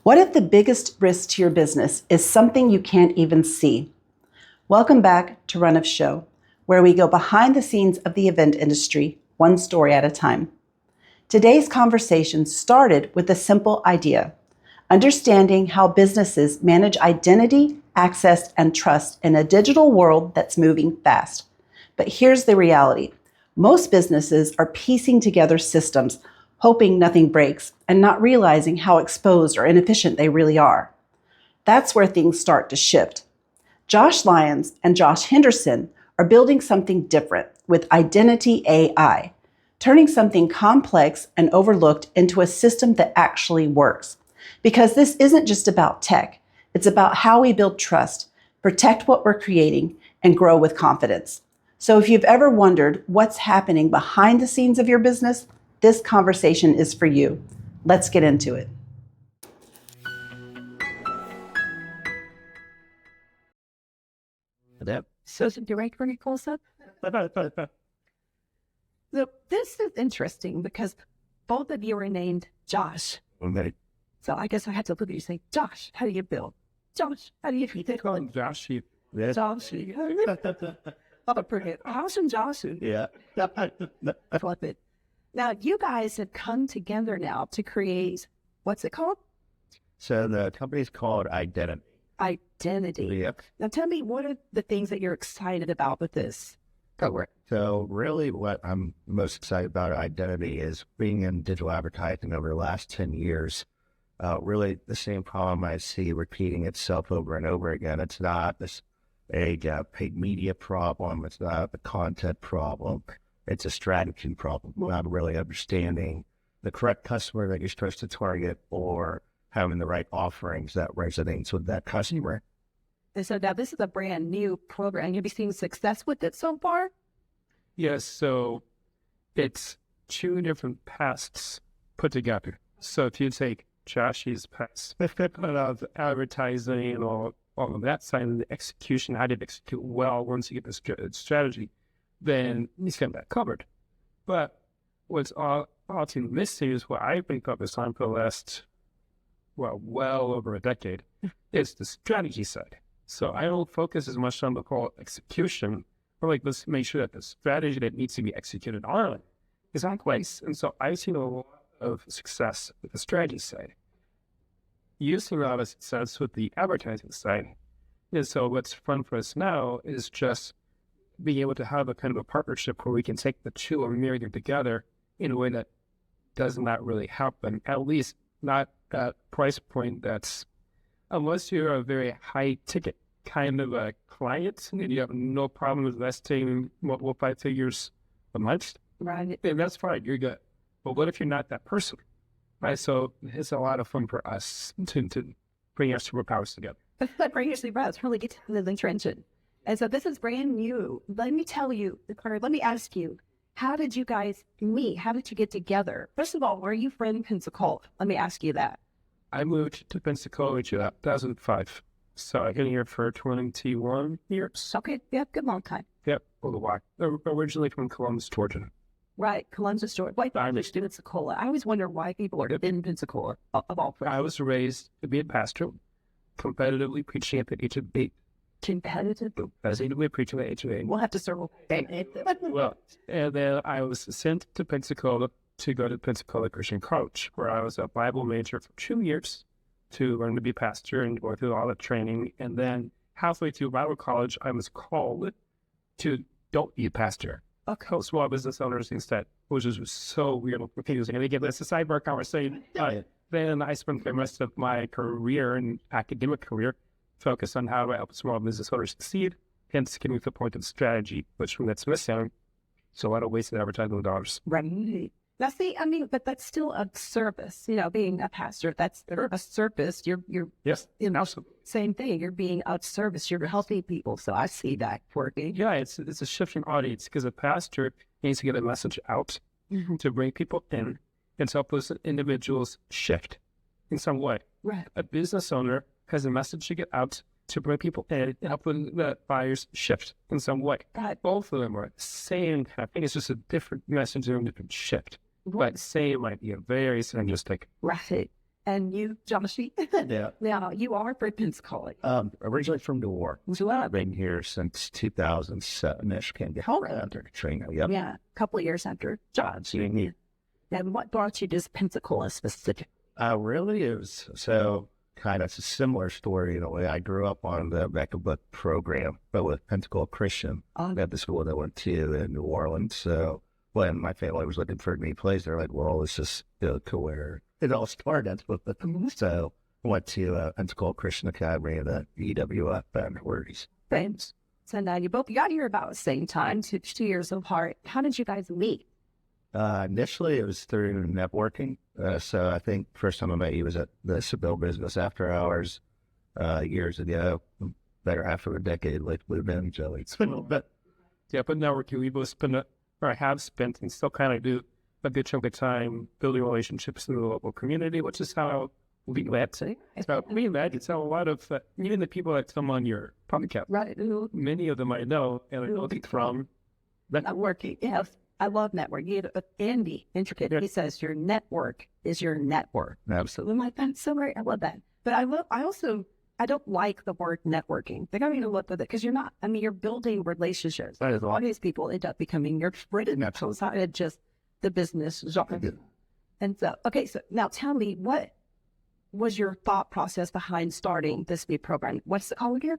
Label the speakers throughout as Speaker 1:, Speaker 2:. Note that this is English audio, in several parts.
Speaker 1: What if the biggest risk to your business is something you can't even see? Welcome back to Run of Show, where we go behind the scenes of the event industry, one story at a time. Today's conversation started with a simple idea: understanding how businesses manage identity, access, and trust in a digital world that's moving fast. But here's the reality. Most businesses are piecing together systems, hoping nothing breaks, and not realizing how exposed or inefficient they really are. That's where things start to shift. Josh Lyons and Josh Henderson are building something different with Identity AI, turning something complex and overlooked into a system that actually works. Because this isn't just about tech, it's about how we build trust, protect what we're creating, and grow with confidence. So if you've ever wondered what's happening behind the scenes of your business, this conversation is for you. Let's get into it.
Speaker 2: So is it direct very close up? So this is interesting because both of you are named Josh.
Speaker 3: Okay.
Speaker 2: So I guess I had to look at you and say, Josh, how do you build? Josh, how do you feed it?
Speaker 3: Josh,
Speaker 2: Josh. Oh, brilliant. Awesome, Josh.
Speaker 3: yeah.
Speaker 2: I love it. Now, you guys have come together now to create, what's it called?
Speaker 3: So the company's called Identity.
Speaker 2: Identity.
Speaker 3: Yep.
Speaker 2: Now, tell me, what are the things that you're excited about with this program?
Speaker 3: So really what I'm most excited about Identity is being in digital advertising over the last 10 years. Really the same problem I see repeating itself over and over again. It's not a paid media problem. It's not a content problem. It's a strategy problem. Not really understanding the correct customer that you're supposed to target or having the right offerings that resonates with that customer.
Speaker 2: And so now this is a brand new program. Have you seen success with it so far?
Speaker 4: Yes, so it's two different pasts put together. So if you take Josh's past of advertising and all of that side of the execution, how did execute well once you get the strategy, then he's got that covered. But what's often missing is what I've been focused on for the last, well over a decade, is the strategy side. So I don't focus as much on the whole execution, but like, let's make sure that the strategy that needs to be executed on is in place. And so I've seen a lot of success with the strategy side. You've seen a lot of success with the advertising side. And so what's fun for us now is just being able to have a kind of a partnership where we can take the two and marry them together in a way that does not really happen, at least not at price point that's, unless you're a very high ticket kind of a client and you have no problem investing multiple 5 figures a month,
Speaker 2: Right.
Speaker 4: and that's fine, you're good. But what if you're not that person, right? So it's a lot of fun for us to bring our superpowers together.
Speaker 2: But bring your sleep out, really get to the trenchant. And so this is brand new. Let me tell you, let me ask you, how did you guys meet? How did you get together? First of all, were you from Pensacola? Let me ask you that.
Speaker 4: I moved to Pensacola in 2005. So I've been here for 21 years.
Speaker 2: Okay, yeah, good long time.
Speaker 4: Yep, a little while. Originally from Columbus, Georgia.
Speaker 2: Right, Columbus, Georgia. Why I lived in Pensacola? I always wonder why people are in Pensacola of all places.
Speaker 4: I was raised to be a pastor, competitively preaching at the age of 8.
Speaker 2: Competitive?
Speaker 4: Competitively preaching at the age of 8.
Speaker 2: We'll have to circle back.
Speaker 4: Well, and then I was sent to Pensacola to go to Pensacola Christian College, where I was a Bible major for 2 years to learn to be pastor and go through all the training. And then halfway through Bible college, I was called to don't be a pastor. Okay. Small business owners instead, which is so weird and confusing. And again, that's a sidebar conversation. Then I spent the rest of my career and academic career focused on how to help small business owners succeed, hence getting to the point of strategy, which that's missing. So a lot of wasted advertising dollars.
Speaker 2: Right. Now, see, I mean, but that's still a service. You know, being a pastor, that's a service. You're
Speaker 4: Yes,
Speaker 2: you know,
Speaker 4: absolutely.
Speaker 2: same thing. You're being of service. You're helping people. So I see that working.
Speaker 4: Yeah, it's a shifting audience because a pastor needs to get a message out to bring people in and to help those individuals shift in some way.
Speaker 2: Right.
Speaker 4: A business owner has a message to get out to bring people in and help the buyers shift in some way.
Speaker 2: Right.
Speaker 4: Both of them are the same kind of thing. It's just a different message and a different shift. But same might be a very synergistic.
Speaker 2: Right. And you, Joshy,
Speaker 3: Yeah.
Speaker 2: now you are from Pensacola.
Speaker 3: Originally from New Orleans. I've been here since 2007-ish. Came to
Speaker 2: Oh,
Speaker 3: after Katrina. Yep.
Speaker 2: Yeah, a couple of years after Josh.
Speaker 3: Mhm.
Speaker 2: And what brought you to Pensacola specific?
Speaker 3: Really, it was so kind of a similar story in a way. I grew up on the Becca Book program, but with Pensacola Christian at the school that I went to in New Orleans. So when my family was looking for a new place, they're like, well, let's just go to where it all started. So I went to Pensacola Christian Academy and the EWF afterwards.
Speaker 2: Thanks. So now you both got here about the same time, 2 years apart. How did you guys meet?
Speaker 3: Initially, it was through networking. So I think first time I met you was at the Seville Business After Hours years ago, better half of a decade, like we've been jelly. It's been a little bit.
Speaker 4: Yeah, but networking, we both spend, or have spent, and still kind of do a good chunk of time building relationships in the local community, which is how we met. So we met. It's how a lot of, even the people that come on your podcast,
Speaker 2: Right.
Speaker 4: many of them I know, and I know it from
Speaker 2: Networking. Yes. I love networking. Andy, intricate. He says your network is your network.
Speaker 3: Absolutely.
Speaker 2: I'm like, that's so great. I love that. But I don't like the word networking. They got me to look with it because you're building relationships.
Speaker 3: That is
Speaker 2: All these people end up becoming your friends outside of just the business genre. And so, okay, so now tell me, what was your thought process behind starting this new program? What's it called again?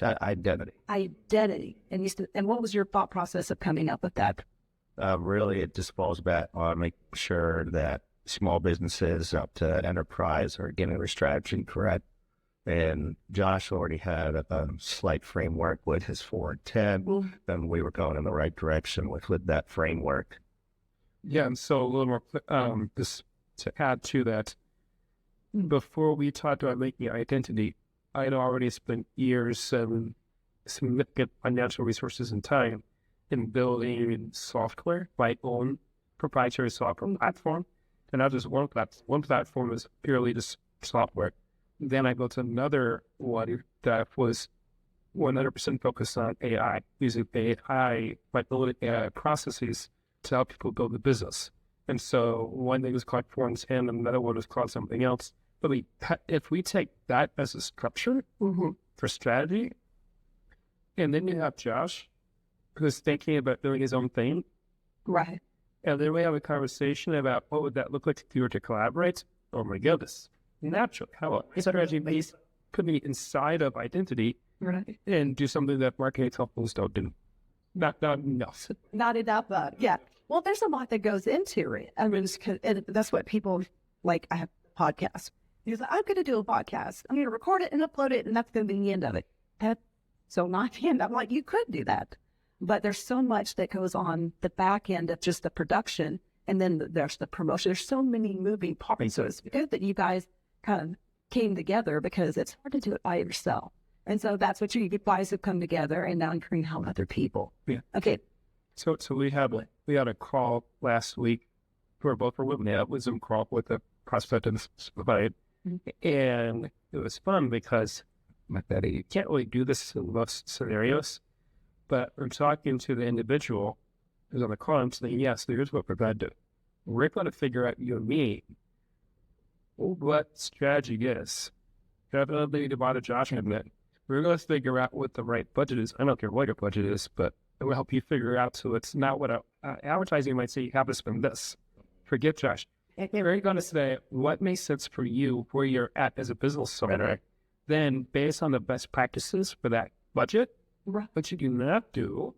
Speaker 3: Identity.
Speaker 2: Identity. And what was your thought process of coming up with that?
Speaker 3: Really, it just falls back on making sure that small businesses up to enterprise are getting their strategy correct. And Josh already had a slight framework with his 4 and 10, and we were going in the right direction with that framework.
Speaker 4: Yeah, and so a little more, just to add to that, before we talked about making identity, I had already spent years and significant financial resources and time in building software, my own proprietary software platform. And not just one platform. One platform was purely just software. Then I built another one that was 100% focused on AI, using AI, like building AI processes to help people build a business. And so one thing was called 4 and 10, and another one was called something else. But if we take that as a structure for strategy, and then you have Josh, who's thinking about doing his own thing.
Speaker 2: Right.
Speaker 4: And then we have a conversation about what would that look like if you were to collaborate. Oh my goodness. Naturally, how a strategy based could be inside of identity and do something that marketing companies don't do. Not enough.
Speaker 2: Not enough, yeah. Well, there's a lot that goes into it. I mean, and that's what people like. I have podcasts. He's like, I'm going to do a podcast. I'm going to record it and upload it, and that's going to be the end of it. So not the end. I'm like, you could do that. But there's so much that goes on the back end of just the production, and then there's the promotion. There's so many moving parts. So it's good that you guys kind of came together because it's hard to do it by yourself. And so that's what you guys have come together, and now you can help other people.
Speaker 4: Yeah.
Speaker 2: Okay.
Speaker 4: So we had a call last week. We were both women. It was a call with a prospective client, and it was fun because you can't really do this in most scenarios. But I'm talking to the individual who's on the call and saying, yes, here's what we're going to do. We're going to figure out, you and me, what strategy is. Definitely to bother Josh in a minute. We're going to figure out what the right budget is. I don't care what your budget is, but it will help you figure out so it's not what advertising might say you have to spend this. Forget Josh. And we're going to say what makes sense for you where you're at as a business owner. Then based on the best practices for that budget, what you do not do,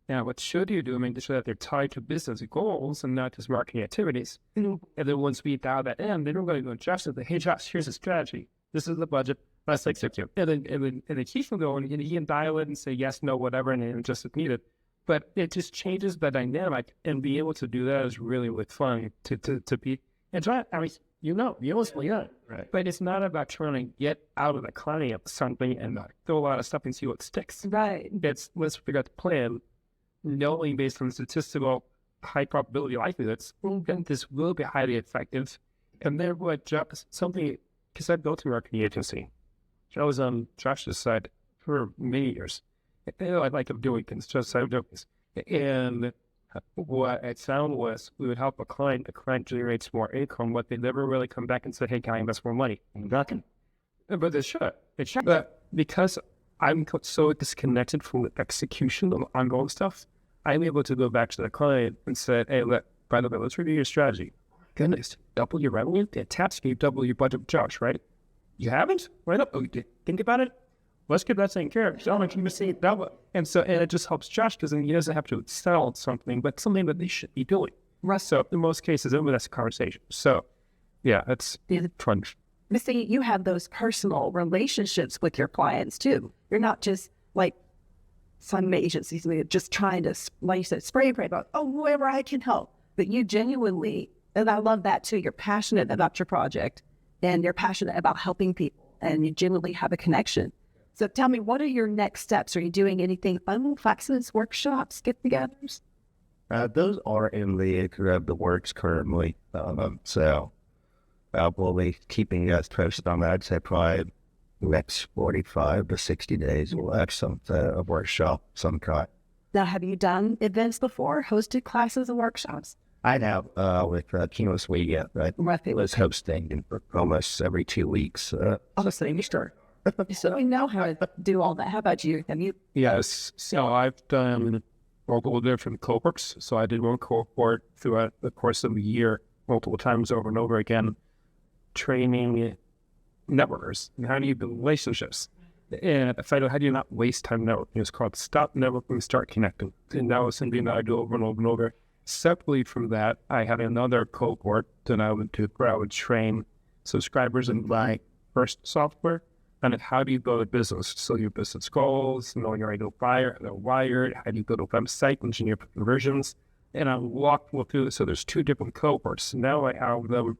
Speaker 4: and what should you do, making sure that they're tied to business goals and not just marketing activities. And then once we dial that in, then we're going to go to Josh and say, hey, Josh, here's a strategy. This is the budget. Let's execute. And then he can go and he can dial it and say yes, no, whatever, and adjust if needed. But it just changes the dynamic, and being able to do that is really, really fun to be. And try, I mean, you almost right. But it's not about trying to get out of the client something and throw a lot of stuff and see what sticks.
Speaker 2: Right.
Speaker 4: It's let's figure out the plan, knowing based on statistical high probability likelihoods, then this will be highly effective. And then what something, because I built a marketing agency. I was on Josh's side for many years. I like doing things, just side doing things. And what I found was we would help a client. The client generates more income. What they never really come back and say, "Hey, can I invest more money?" Nothing. But they should. It should. But because I'm so disconnected from the execution of ongoing stuff, I'm able to go back to the client and say, "Hey, look, by the way, let's review your strategy. Goodness, double your revenue. The attached fee, double your budget, Josh, right? You haven't? Right up. Oh, you did. Think about it. Let's get that taken care of. So much you see double." And it just helps Josh because then he doesn't have to sell something, but something that they should be doing.
Speaker 2: Right.
Speaker 4: So in most cases, that's a conversation. So yeah, it's fun.
Speaker 2: Missy, you have those personal relationships with your clients too. You're not just like some agencies just trying to, like you said, spray and pray about, whoever I can help. But you genuinely, and I love that too, you're passionate about your project and you're passionate about helping people and you genuinely have a connection. So tell me, what are your next steps? Are you doing anything fun, classes, workshops, get-togethers?
Speaker 3: Those are in the works currently. So we'll be keeping you guys posted on that. I'd say probably the next 45 to 60 days, we'll have a workshop of some kind.
Speaker 2: Now, have you done events before, hosted classes and workshops?
Speaker 3: I have with Kino Sweden. I was hosting almost every 2 weeks.
Speaker 2: Same story. So we know how to do all that. How about you? Have you?
Speaker 4: Yes. So I've done multiple different cohorts. So I did one cohort throughout the course of a year, multiple times over and over again, training networkers and how do you build relationships. And if I know, how do you not waste time networking? It's called Stop Networking, Start Connecting. And that was something that I do over and over and over. Separately from that, I had another cohort that I would do where I would train subscribers in my first software. And how do you build a business? So your business goals, knowing your ideal buyer, how they're wired, how do you build a website, engineer conversions, and I walked through this. So there's 2 different cohorts. Now I have them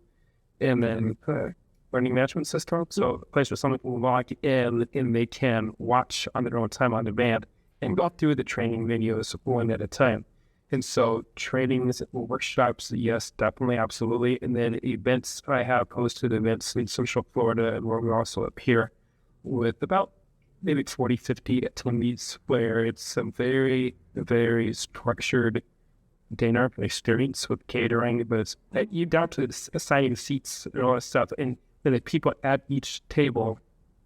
Speaker 4: in the learning management system. So a place where someone can log in and they can watch on their own time on demand and go through the training videos one at a time. And so trainings, workshops, yes, definitely, absolutely. And then events, I have hosted events in Central Florida and where we also appear with about maybe 40, 50 attendees where it's a very, very structured dinner experience with catering, but it's you down to assigning seats and all that stuff. And then the people at each table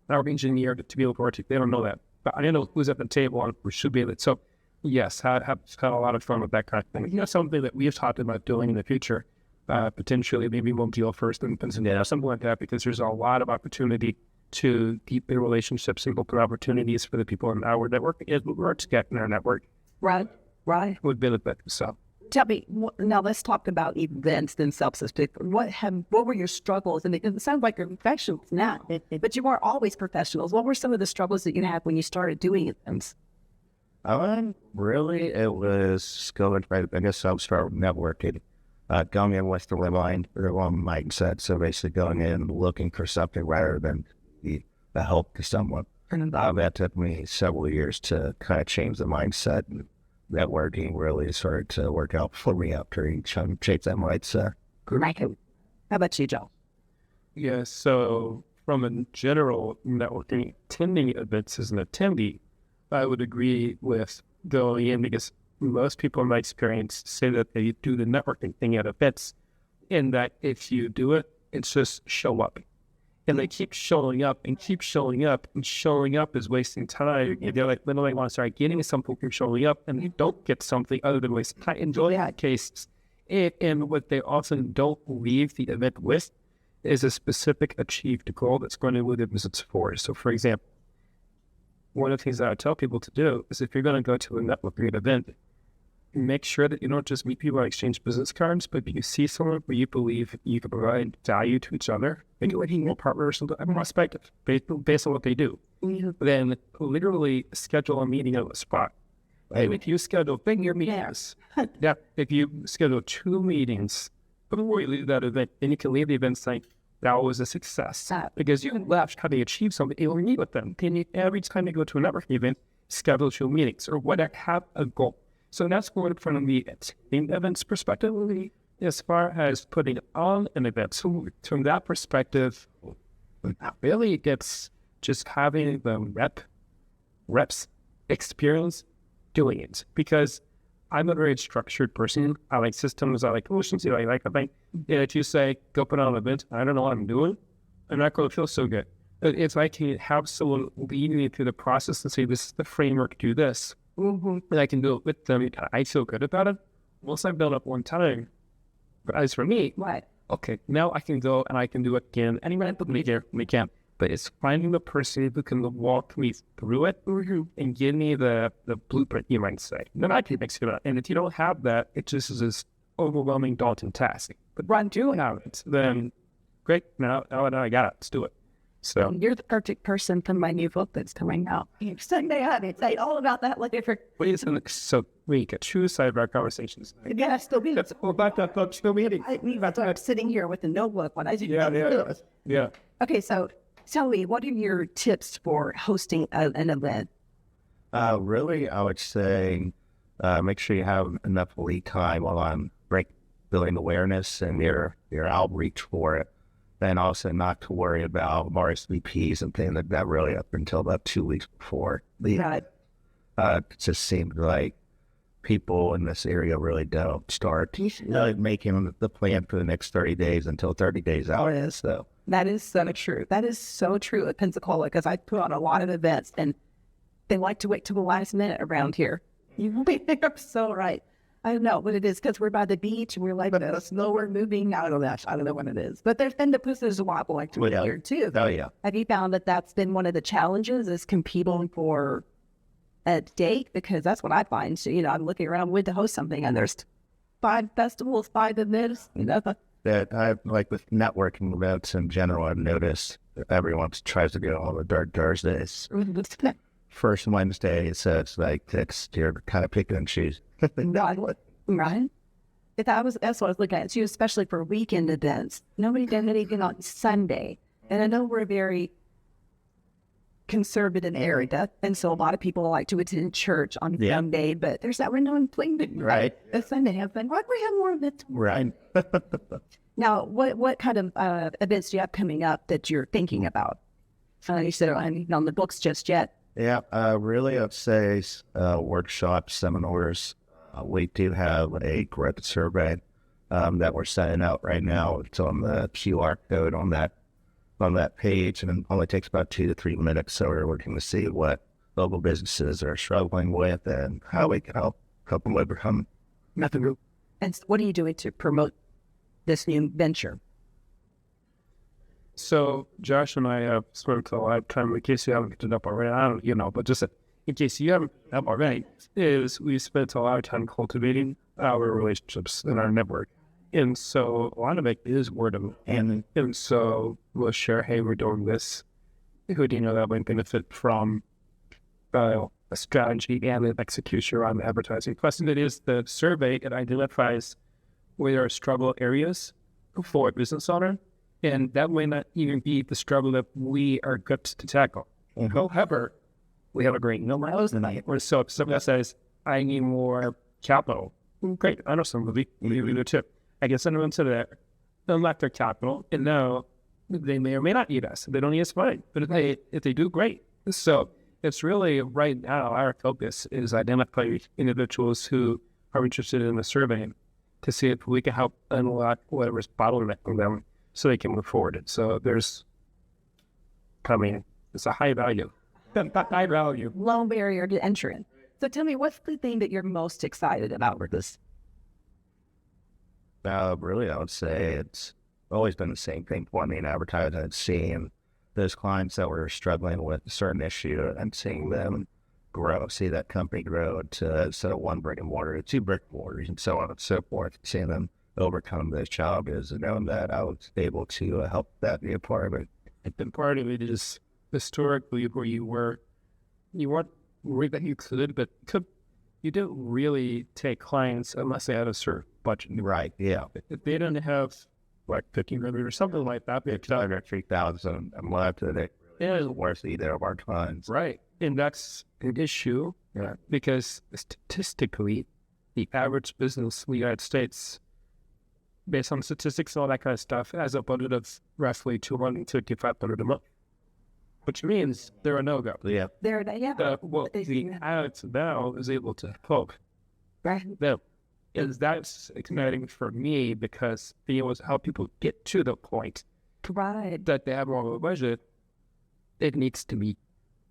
Speaker 4: are engineered to be able to work. They don't know that. But I know who's at the table and who should be able to. So yes, I have had a lot of fun with that kind of thing. Something that we have talked about doing in the future, potentially maybe we'll deal first and something like that, because there's a lot of opportunity to deepen relationships and open opportunities for the people in our network as we work to get in our network.
Speaker 2: Right.
Speaker 4: Would benefit. So
Speaker 2: tell me, now let's talk about events themselves. What were your struggles? And it sounds like you're professionals now, but you weren't always professionals. What were some of the struggles that you had when you started doing events?
Speaker 3: Really, it was going, I guess I'll start with networking. Going in with the wrong mindset. So basically going in looking for something rather than the help to someone. That took me several years to kind of change the mindset, and networking really started to work out for me after change that mindset.
Speaker 2: How about you, Joe?
Speaker 4: Yeah, so from a general networking, attending events as an attendee, I would agree with going in because most people in my experience say that they do the networking thing at events, and that if you do it, it's just show up. And they keep showing up and keep showing up, and showing up is wasting time. They're like, literally want to start getting something from showing up, and you don't get something other than wasting time. Enjoy that case. And what they often don't leave the event with is a specific achieved goal that's going to move the business forward. So, for example, one of the things that I tell people to do is if you're going to go to a networking event, make sure that you don't just meet people and exchange business cards, but you see someone where you believe you can provide value to each other, maybe like a partner or something, I'm perspective based on what they do. Then literally schedule a meeting on the spot. Right? If you schedule your meetings, if you schedule 2 meetings before you leave that event, then you can leave the event saying, that was a success. Because you left having achieved something, you'll meet with them. And every time you go to a networking event, schedule 2 meetings or whatever, have a goal. So that's going from the events perspective. As far as putting on an event, so from that perspective, really it's just having the reps experience doing it. Because I'm a very structured person. I like systems. I like efficiency. I like a thing. And if you say, go put on an event, I don't know what I'm doing, I'm not going to feel so good. But if I can have someone lead me through the process and say, this is the framework, do this, and I can do it with them, and I feel good about it. Once I've done it one time, but as for me,
Speaker 2: Right.
Speaker 4: okay, now I can go and I can do it again. Anyone put me there, we can. But it's finding the person who can walk me through it and give me the blueprint, you might say. Then I can mix it up. And if you don't have that, it just is this overwhelming, daunting task. But when you have it, then great, now I got it, let's do it. So
Speaker 2: You're the perfect person for my new book that's coming out. Sunday on it's all about that. Like different.
Speaker 4: so we get true side of our conversations.
Speaker 2: Yeah, still be.
Speaker 4: That's all about that book, still meeting.
Speaker 2: I'm sitting here with a notebook when I do.
Speaker 4: Yeah.
Speaker 2: Okay, so tell me, what are your tips for hosting an event?
Speaker 3: Really, I would say make sure you have enough lead time while I'm building awareness and your outreach for it. Then also not to worry about RSVPs and things like that really up until about 2 weeks before.
Speaker 2: Right.
Speaker 3: It just seems like people in this area really don't start making the plan for the next 30 days until 30 days out. So
Speaker 2: That is so true. That is so true at Pensacola, because I put on a lot of events and they like to wait till the last minute around here. You're so right. I don't know what it is, because we're by the beach and we're like slower moving. I don't know what it is. But there's been there's a lot like to here too.
Speaker 3: Oh, yeah.
Speaker 2: Have you found that that's been one of the challenges, is competing for a date? Because that's what I find. So, I'm looking around with to host something and there's 5 festivals, 5 events,
Speaker 3: That I like with networking events in general, I've noticed that everyone tries to go on the Dark Thursdays. First Wednesday, so it's like you're kind of picking and choosing.
Speaker 2: Right? That's what I was looking at too, especially for weekend events. Nobody does anything on Sunday. And I know we're a very conservative area, and so a lot of people like to attend church on Sunday, but there's that window in Plainview.
Speaker 3: Right.
Speaker 2: A Sunday event. Why do we have more events?
Speaker 3: Right.
Speaker 2: Now, what kind of events do you have coming up that you're thinking about? You said I'm on the books just yet.
Speaker 3: Yeah, really, I'd say workshops, seminars. We do have a growth survey that we're sending out right now. It's on the QR code on that page, and it only takes about 2 to 3 minutes. So we're looking to see what local businesses are struggling with and how we can help them overcome nothing.
Speaker 2: And what are you doing to promote this new venture?
Speaker 4: So Josh and I have spent a lot of time, in case you haven't picked it up already, but just in case you haven't picked it up already, is we spent a lot of time cultivating our relationships and our network. And so a lot of it is word of mouth. And so we'll share, hey, we're doing this. Who do you know that might benefit from a strategy and an execution around advertising? Plus, it is the survey, it identifies where there are struggle areas for a business owner. And that may not even be the struggle that we are equipped to tackle. However, we have a great number tonight. So if someone says, I need more capital, great, I know somebody, we do too. I can send them into there, unlock their capital, and now they may or may not need us. If they don't need us, fine. But if they do, great. So it's really right now, our focus is identifying individuals who are interested in the survey to see if we can help unlock whatever's bottlenecking them so they can move forward. So it's a high value. High value.
Speaker 2: Low barrier to entry. So tell me, what's the thing that you're most excited about with this?
Speaker 3: Really, I would say it's always been the same thing for me in advertising. It's seeing those clients that were struggling with a certain issue and seeing them grow, see that company grow to instead of 1 brick and mortar to 2 brick and mortars and so on and so forth, seeing them overcome those challenges and knowing that I was able to help that be a part of it.
Speaker 4: And part of it is historically where you weren't worried that you could, but you didn't really take clients unless they had a certain budget.
Speaker 3: Right, yeah.
Speaker 4: If they didn't have like 1,500 or something like that, they
Speaker 3: had 3,000 a month, and it was worth either of our clients.
Speaker 4: Right. And that's an issue because statistically, the average business in the United States, based on statistics and all that kind of stuff, has a budget of roughly $200 to $500 a month, which means they're a no-go.
Speaker 3: Yeah.
Speaker 2: There, yeah.
Speaker 4: What the ads now is able to help
Speaker 2: Right.
Speaker 4: them. Is that's exciting for me because being able to help people get to the point
Speaker 2: Right.
Speaker 4: that they have more of a budget, it needs to be,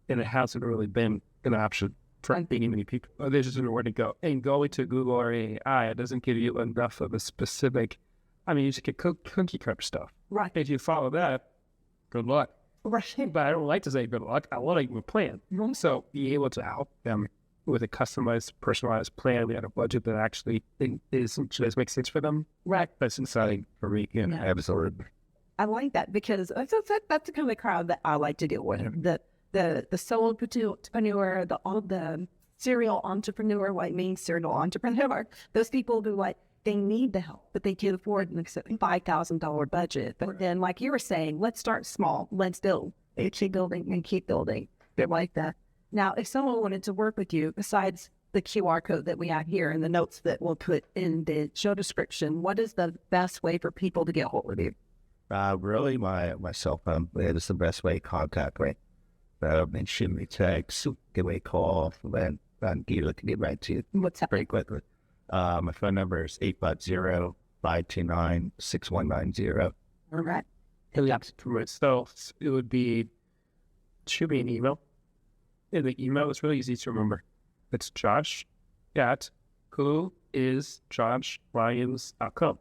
Speaker 4: and it hasn't really been an option for many people. There's just nowhere to go. And going to Google or AI, it doesn't give you enough of a specific, I mean, you just get cookie cutter stuff.
Speaker 2: Right.
Speaker 4: If you follow that, good luck.
Speaker 2: Right.
Speaker 4: But I don't like to say good luck. I want to give a plan. So be able to help them with a customized, personalized plan at a budget that actually does make sense for them.
Speaker 2: Right.
Speaker 4: That's exciting for me. Yeah,
Speaker 2: Yeah.
Speaker 4: absolutely.
Speaker 2: I like that because that's the kind of crowd that I like to deal with. The solo entrepreneur, the serial entrepreneur, like me, serial entrepreneur. Those people who they need the help, but they can't afford an $5,000 budget. But then, like you were saying, let's start small. Let's build. And keep building and keep building. They're like that. Now, if someone wanted to work with you, besides the QR code that we have here and the notes that we'll put in the show description, what is the best way for people to get hold of you?
Speaker 3: Really, my cell phone is the best way to contact me. And shoot me a text, give me a call, and you can get right to you
Speaker 2: What's that?
Speaker 3: pretty quickly. My phone number is 850-529-6190.
Speaker 2: All right.
Speaker 4: For myself, it would be shoot me an email. And the email is really easy to remember. It's Josh at whoisjoshlyons.com.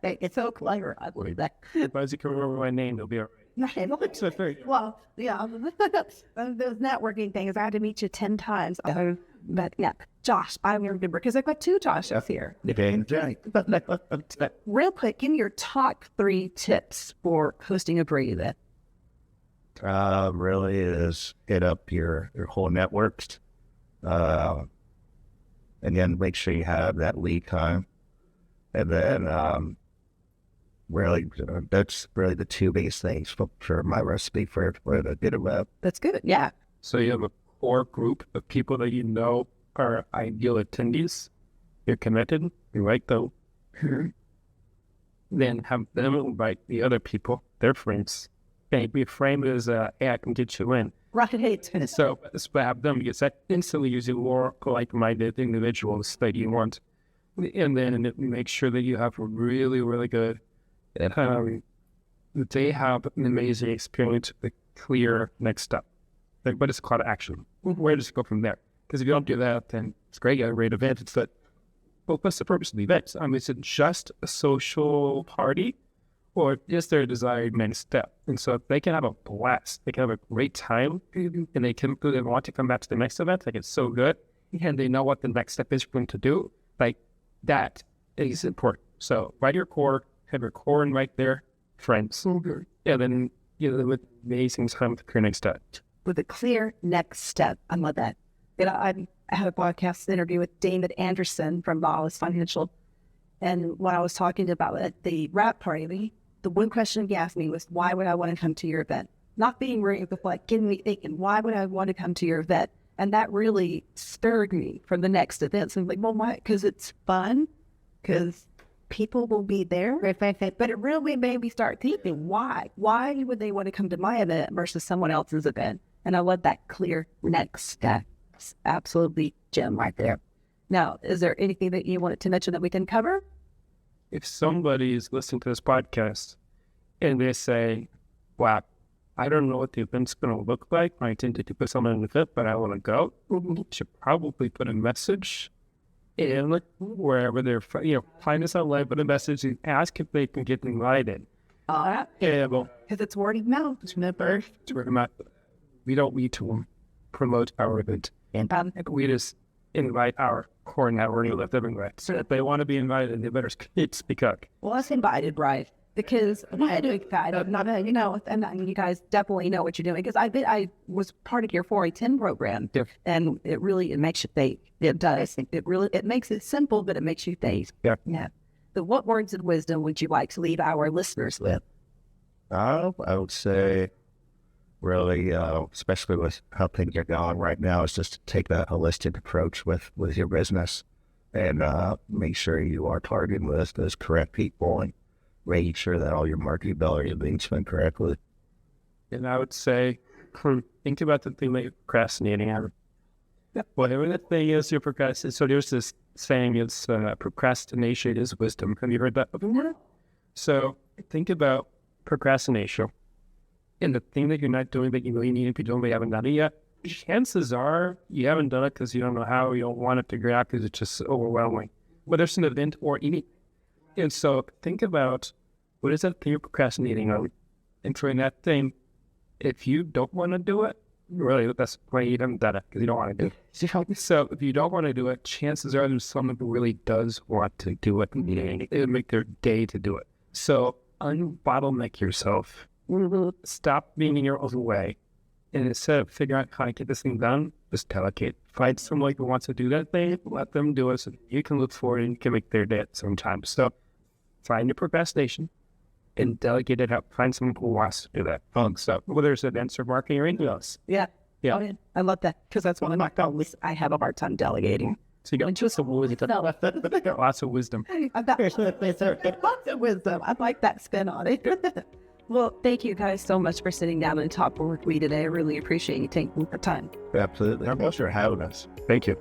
Speaker 2: It's so clever. I believe that.
Speaker 4: As you can remember my name, it'll be all right.
Speaker 2: Well, yeah. Those networking things, I had to meet you 10 times. But yeah, Josh, I remember because I've got 2 Joshes here. Real quick, give me your top 3 tips for hosting a great event.
Speaker 3: Really is hit up your whole networks. Again, make sure you have that lead time. And then really, that's really the 2 biggest things for my recipe for a good event.
Speaker 2: That's good. Yeah.
Speaker 4: So you have a core group of people that you know are ideal attendees. You're connected. You like them. Then have them invite the other people, their friends. Okay, be framed as hey, I can get you in.
Speaker 2: Right.
Speaker 4: And so have them because that instantly using more like-minded individuals that you want. And then make sure that you have a really, really good, they have an amazing experience with a clear next step. Like, what is call to action? Where does it go from there? Because if you don't do that, then it's great, you have a great event. It's that, well, what's the purpose of the event? I mean, is it just a social party or is there a desired next step? And so if they can have a blast, they can have a great time, and they want to come back to the next event, like it's so good, and they know what the next step is going to do, like that is important. So write your core, have your core and right there, friends. And then with amazing time for your next step.
Speaker 2: With a clear next step. I love that. I had a podcast interview with David Anderson from Lawless Financial. And when I was talking about at the wrap party, the one question he asked me was, why would I want to come to your event? Not being worried, but like getting me thinking, why would I want to come to your event? And that really spurred me for the next event. So I'm like, well, why? Because it's fun, because people will be there. But it really made me start thinking, why? Why would they want to come to my event versus someone else's event? And I love that clear next step. It's absolutely gem right there. Now, is there anything that you wanted to mention that we can cover?
Speaker 4: If somebody is listening to this podcast and they say, wow, I don't know what the event's going to look like. I intend to put someone in the event, but I want to go. You should probably put a message in wherever they're, find us online, put a message and ask if they can get invited.
Speaker 2: Because it's word of mouth.
Speaker 4: We don't need to promote our event. We just invite our core network and let them invite. So if they want to be invited, they better speak up.
Speaker 2: Well, us invited, right? Because I'm doing that. I'm not, and you guys definitely know what you're doing. Because I was part of your 4A10 program, and it makes you think. It does. It makes it simple, but it makes you think.
Speaker 4: Yeah.
Speaker 2: So, what words of wisdom would you like to leave our listeners with?
Speaker 3: I would say, really, especially with how things are going right now, is just to take that holistic approach with your business and make sure you are targeting those correct people and making sure that all your marketing dollars are being spent correctly.
Speaker 4: And I would say, think about the thing that you're procrastinating on. Whatever the thing is you're procrastinating. So there's this saying it's procrastination is wisdom. Have you heard that before? So think about procrastination and the thing that you're not doing that you really need if you don't, haven't done it yet. Chances are you haven't done it because you don't know how, you don't want to figure it out because it's just overwhelming, whether it's an event or any. And so think about what is that thing you're procrastinating on? And for that thing, if you don't want to do it, really, that's why you haven't done it, because you don't want to do it. So if you don't want to do it, chances are there's someone who really does want to do it. It would make their day to do it. So unbottleneck yourself. Stop being in your own way. And instead of figuring out how to get this thing done, just delegate. Find someone who wants to do that thing, let them do it so you can look forward and you can make their day at some time. So find your procrastination and delegate it out. Find someone who wants to do that. So whether it's events or marketing or anything else.
Speaker 2: Yeah.
Speaker 4: Yeah.
Speaker 2: Oh, yeah. I love that because that's one of my problems. I have a hard time delegating.
Speaker 4: So you got just lots of wisdom.
Speaker 2: I've got lots of wisdom. I like that spin on it. Well, thank you guys so much for sitting down and talking with me today. I really appreciate you taking the time.
Speaker 3: Absolutely. Our pleasure having us. Thank you.